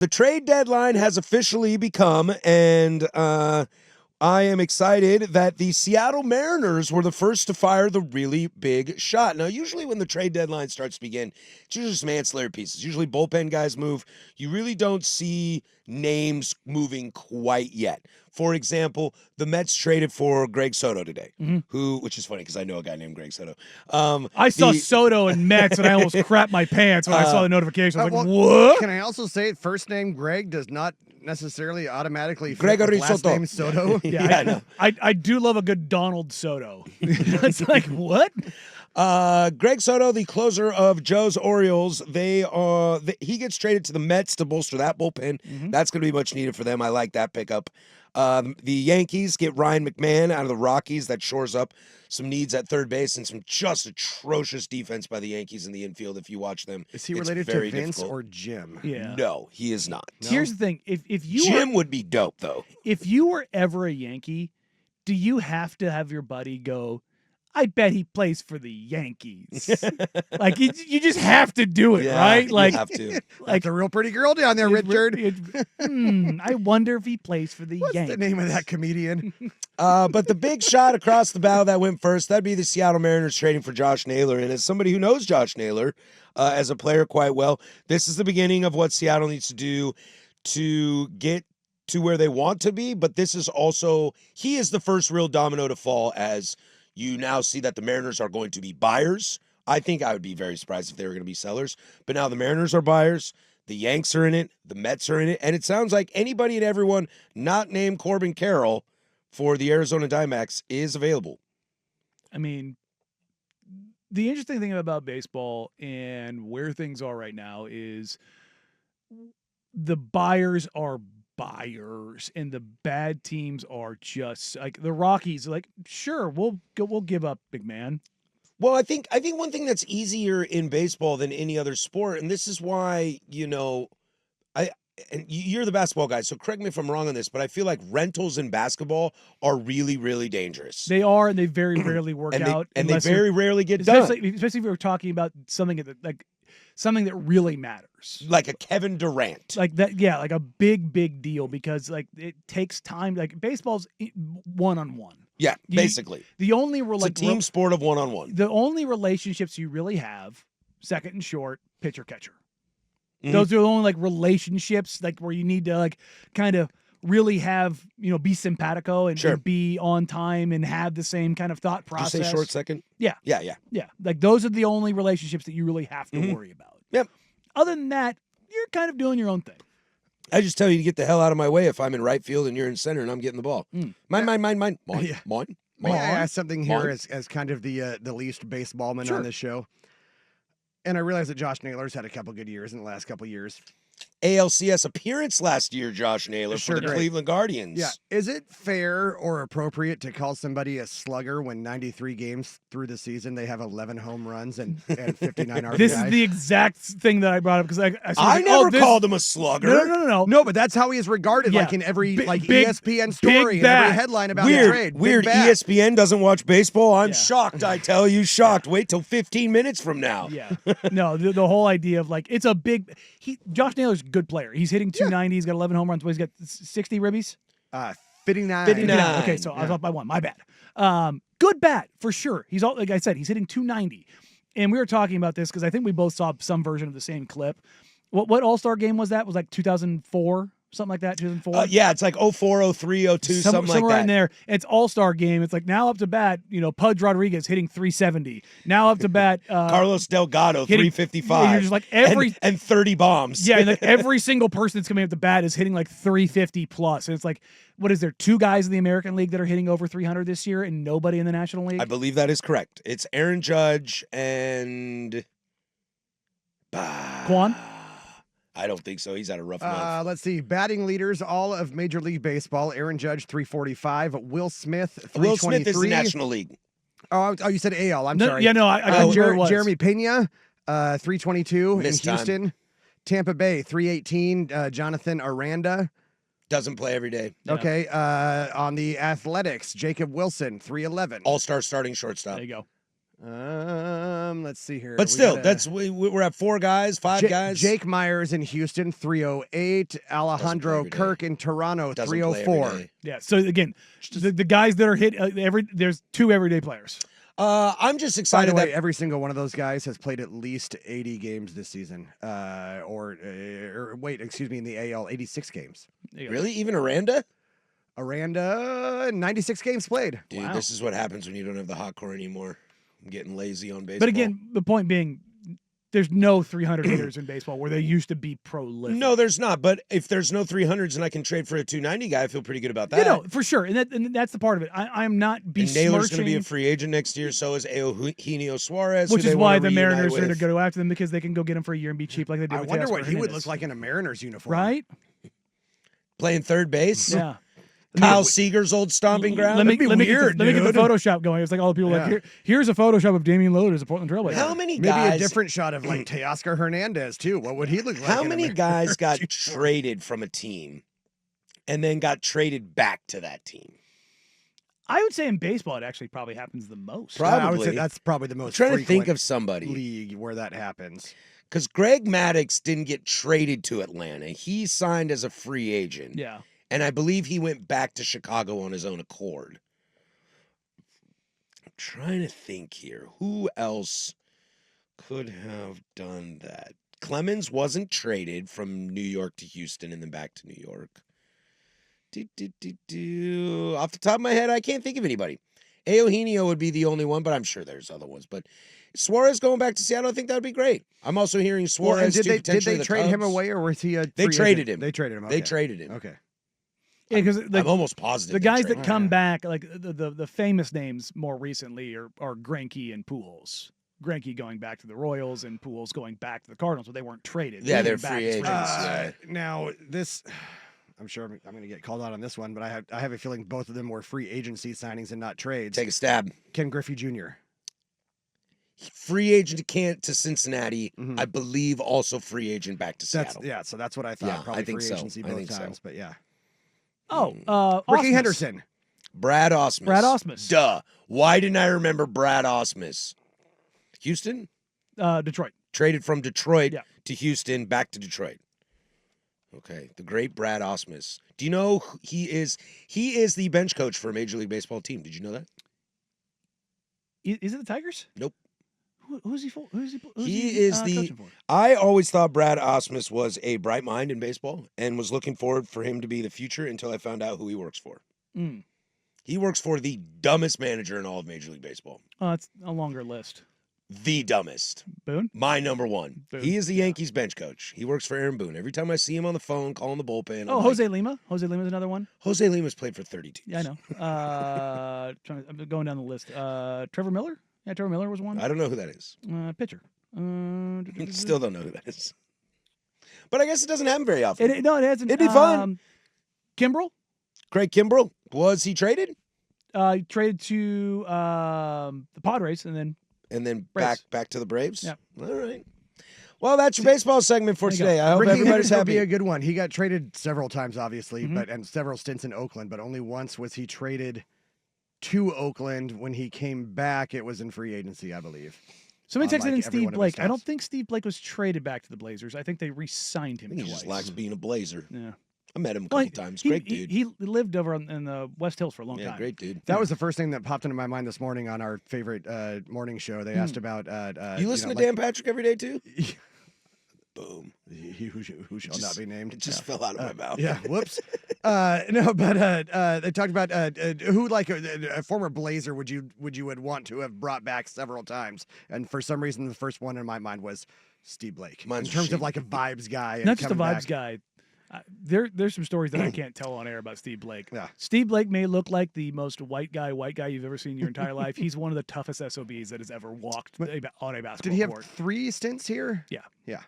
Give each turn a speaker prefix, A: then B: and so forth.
A: The trade deadline has officially become, and I am excited that the Seattle Mariners were the first to fire the really big shot. Now, usually when the trade deadline starts to begin, it's usually some ancillary pieces. Usually bullpen guys move. You really don't see names moving quite yet. For example, the Mets traded for Greg Soto today, which is funny because I know a guy named Greg Soto.
B: I saw Soto and Mets, and I almost crapped my pants when I saw the notification. I was like, what?
C: Can I also say first name Greg does not necessarily automatically fit
A: Gregory
C: with last
A: Soto.
C: name Soto?
B: Yeah, I do love a good Donald Soto. It's like, what?
A: Greg Soto, the closer of Joe's Orioles, he gets traded to the Mets to bolster that bullpen. That's going to be much needed for them. I like that pickup. The Yankees get Ryan McMahon out of the Rockies. That shores up some needs at third base and some just atrocious defense by the Yankees in the infield. If you watch them,
C: Is he
A: it's
C: related to
A: very
C: Vince
A: difficult.
C: or Jim?
B: Yeah.
A: No, he is not.
B: Here's the thing: if you
A: Jim would be dope though.
B: if you were ever a Yankee, do you have to have your buddy go, I bet he plays for the Yankees? Like, you just have to do it, right? Like,
A: you have to.
C: That's a real pretty girl down there, Richard.
B: I wonder if he plays for the
C: What's
B: Yankees.
C: the name of that comedian?
A: But the big shot across the bow that went first, that'd be the Seattle Mariners trading for Josh Naylor. And as somebody who knows Josh Naylor as a player quite well, this is the beginning of what Seattle needs to do to get to where they want to be. But this is also, he is the first real domino to fall as you now see that the Mariners are going to be buyers. I think I would be very surprised if they were going to be sellers. But now the Mariners are buyers. The Yanks are in it. The Mets are in it. And it sounds like anybody and everyone not named Corbin Carroll for the Arizona Diamondbacks is available.
B: I mean, the interesting thing about baseball and where things are right now is the buyers are buyers and the bad teams are just like the Rockies. Like, sure, we'll give up, big man.
A: Well, I think one thing that's easier in baseball than any other sport, and this is why, and you're the basketball guy, so correct me if I'm wrong on this, but I feel like rentals in basketball are really, really dangerous.
B: They are, and they very rarely work out.
A: And they very rarely get
B: especially,
A: done.
B: Especially if we're talking about something that really matters.
A: Like a Kevin Durant.
B: Like that, yeah, like a big deal because like it takes time. Like baseball's one-on-one.
A: Yeah, basically.
B: The only
A: it's a team sport of one-on-one.
B: The only relationships you really have, second and short, pitcher catcher. Those are the only like relationships like where you need to like kind of really have, be simpatico and be on time and have the same kind of thought process.
A: Did you say short second?
B: Yeah.
A: Yeah.
B: Like those are the only relationships that you really have to worry about.
A: Yep.
B: Other than that, you're kind of doing your own thing.
A: I just tell you to get the hell out of my way if I'm in right field and you're in center and I'm getting the ball. Mine. Mine.
C: May I ask something here as kind of the least baseballman on this show? And I realize that Josh Naylor's had a couple good years in the last couple years.
A: ALCS appearance last year, Josh Naylor, for the Cleveland Guardians.
C: Yeah. Is it fair or appropriate to call somebody a slugger when 93 games through the season they have 11 home runs and 59 RBI?
B: This is the exact thing that I brought up because
A: I never called him a slugger.
B: No.
C: No, but that's how he is regarded, like in every ESPN story and every headline about the trade.
A: Weird. ESPN doesn't watch baseball. I'm shocked. I tell you, shocked. Wait till 15 minutes from now.
B: Yeah. No, the whole idea of like it's a big. Josh Naylor's a good player. He's hitting 290. He's got 11 home runs. But he's got 60 ribbies.
C: 59.
B: 59. Okay, so I was off by one. My bad. Good bat for sure. He's all like I said. He's hitting 290. And we were talking about this because I think we both saw some version of the same clip. What All-Star game was that? It was like 2004. Something like that, 2004?
A: Yeah, it's like 04, 03, 02, something like that.
B: Somewhere in there. It's all-star game. It's like now up to bat, Pudge Rodriguez hitting 370. Now up to bat.
A: Carlos Delgado, 355.
B: You're just like
A: and 30 bombs.
B: Yeah, and like every single person that's coming up to bat is hitting like 350 plus. And it's like, what is there, 2 guys in the American League that are hitting over 300 this year and nobody in the National League?
A: I believe that is correct. It's Aaron Judge and...
B: Quan?
A: I don't think so. He's had a rough month.
C: Let's see. Batting leaders, all of Major League Baseball. Aaron Judge, 345. Will Smith, 323.
A: Will Smith is the National League.
C: Oh, you said AL. I'm sorry.
B: Yeah, no, I got
C: Jeremy Pena, 322
A: Missed
C: in Houston.
A: time.
C: Tampa Bay, 318. Jonathan Aranda.
A: Doesn't play every day.
C: Yeah. Okay. On the Athletics, Jacob Wilson, 311.
A: All-star starting shortstop.
B: There you go.
C: Let's see here.
A: But
C: We
A: still,
C: gotta-
A: we're at 4 guys, 5 guys.
C: Jake Myers in Houston, 308. Alejandro
A: every day.
C: Kirk in Toronto,
A: Doesn't play every
C: 304.
A: day.
B: Yeah. So again, the guys that are hit there's 2 everyday players.
A: I'm just
C: By
A: excited
C: the way,
A: that
C: every single one of those guys has played at least 80 games this season. In the AL, 86 games.
A: really even Aranda.
C: Aranda, 96 games played.
A: Dude,
B: Wow.
A: this is what happens when you don't have the hot core anymore. I'm getting lazy on baseball.
B: But again, the point being, there's no 300 hitters in baseball where they used to be prolific.
A: no, there's not. But if there's no 300s and I can trade for a 290 guy, I feel pretty good about that.
B: You know, for sure, and that's the part of it. I'm not
A: And Naylor's going to be a
B: besmirching,
A: free agent next year. So is Eugenio Suarez,
B: which
A: who
B: is
A: they
B: why
A: wanna
B: the
A: reunite
B: Mariners are to
A: with.
B: go after them because they can go get him for a year and be cheap like they did.
C: I
B: with
C: wonder
B: Teoscar
C: what he would
B: Hernandez.
C: look like in a Mariners uniform.
B: Right?
A: Playing third base.
B: Yeah.
A: Kyle Seager's old stomping ground.
B: Let me
C: That'd be weird,
B: let me get the
C: dude.
B: Photoshop going. It's like all the people
C: Yeah.
B: here's a Photoshop of Damian Lillard as a Portland Trailblazer.
A: How many
C: Maybe
A: guys?
C: a different shot of like Teoscar Hernandez too. What would he look like?
A: How
C: in a
A: many
C: Mariners
A: guys got
C: uniform?
A: traded from a team and then got traded back to that team?
B: I would say in baseball it actually probably happens the most.
A: Probably.
C: I would say that's probably the
A: I'm
C: most
A: trying to think
C: frequent
A: of somebody.
C: league where that happens.
A: Because Greg Maddux didn't get traded to Atlanta. He signed as a free agent.
B: Yeah.
A: And I believe he went back to Chicago on his own accord. I'm trying to think here. Who else could have done that? Clemens wasn't traded from New York to Houston and then back to New York. Off the top of my head, I can't think of anybody. Eugenio would be the only one, but I'm sure there's other ones. But Suarez going back to Seattle, I think that would be great. I'm also hearing
C: Well, and
A: Suarez
C: did
A: to
C: they
A: potentially the
C: trade him
A: Cubs.
C: away or was he a?
A: They
C: free
A: traded
C: agent?
A: him.
C: They traded him.
A: They
C: Okay.
A: traded him.
C: Okay.
B: Yeah, because
A: I'm almost positive.
B: the
A: they
B: guys
A: traded
B: that
A: him.
B: come back, like the famous names more recently are Greinke and Pujols. Greinke going back to the Royals and Pujols going back to the Cardinals, but they weren't traded.
A: Yeah,
B: They
A: they're
B: came back
A: free
B: as
A: agents. Yeah.
C: Now this, I'm sure I'm going to get called out on this one, but I have a feeling both of them were free agency signings and not trades.
A: Take a stab.
C: Ken Griffey Jr.
A: Free agent to Cincinnati,
C: Mhm.
A: I believe also free agent back to
C: That's
A: Seattle.
C: So that's what I thought.
A: Yeah,
C: Probably
A: I think
C: free
A: so.
C: agency
A: I
C: both
A: think so.
C: times, but yeah.
B: Oh,
C: Ricky
B: Osmus.
C: Henderson.
A: Brad Osmus.
B: Brad Osmus.
A: Duh. Why didn't I remember Brad Osmus? Houston?
B: Detroit.
A: Traded from Detroit
B: Yeah.
A: to Houston, back to Detroit. Okay, the great Brad Osmus. Do you know who he is? He is the bench coach for a Major League Baseball team. Did you know that?
B: Is it the Tigers?
A: Nope.
B: Who's he for? Who's
A: He is the-
B: coaching for?
A: I always thought Brad Osmus was a bright mind in baseball and was looking forward for him to be the future until I found out who he works for.
B: Mm.
A: He works for the dumbest manager in all of Major League Baseball.
B: It's a longer list.
A: The dumbest.
B: Boone.
A: My number one.
B: Boone,
A: He is the
B: yeah.
A: Yankees bench coach. He works for Aaron Boone. Every time I see him on the phone calling the bullpen, I'm
B: Oh,
A: like,
B: Jose Lima. Jose Lima's another one.
A: Jose Lima's played for 30 teams.
B: Yeah, I know. I'm going down the list. Trevor Miller. Yeah, Trevor Miller was one.
A: I don't know who that is.
B: Pitcher.
A: Still don't know who that is. But I guess it doesn't happen very often.
B: No, it hasn't.
A: It'd be fun.
B: Kimbrel.
A: Craig Kimbrell, was he traded?
B: He traded to the Padres and then
A: And then
B: Braves.
A: back to the Braves?
B: Yeah.
A: All right. Well, that's your baseball segment for
B: There you go.
A: today. I hope
C: Ricky
A: everybody's
C: Henderson would be
A: happy.
C: a good one. He got traded several times, obviously,
B: Mhm.
C: and several stints in Oakland, but only once was he traded to Oakland. When he came back, it was in free agency, I believe.
B: somebody texted
C: Unlike
B: in
C: every
B: Steve
C: one of his
B: Blake. I don't
C: stops.
B: think Steve Blake was traded back to the Blazers. I think they re-signed
A: I
B: him
A: think he
B: twice.
A: just likes being a Blazer.
B: Yeah.
A: I met him a
B: Well,
A: couple times.
B: he-
A: Great
B: he-
A: dude.
B: He lived over in the West Hills for a long
A: Yeah,
B: time.
A: great dude.
C: That was the first thing that popped into my mind this morning on our favorite morning show. They asked about.
A: You listen to Dan Patrick every day too? Boom.
C: He who shall
A: Just-
C: not be named.
A: It just fell out of my mouth.
C: Yeah, whoops. No, but they talked about who, like a former Blazer, would you would want to have brought back several times, and for some reason, the first one in my mind was Steve Blake.
A: Mine's
C: in terms
A: Steve.
C: of like a vibes guy, and
B: Not just a
C: coming
B: vibes
C: back.
B: guy. There's some stories that I can't tell on air about Steve Blake.
C: Yeah.
B: Steve Blake may look like the most white guy you've ever seen in your entire life. He's one of the toughest SOBs that has ever walked on a basketball
C: Did he have
B: court.
C: 3 stints here?
B: Yeah.
C: Yeah.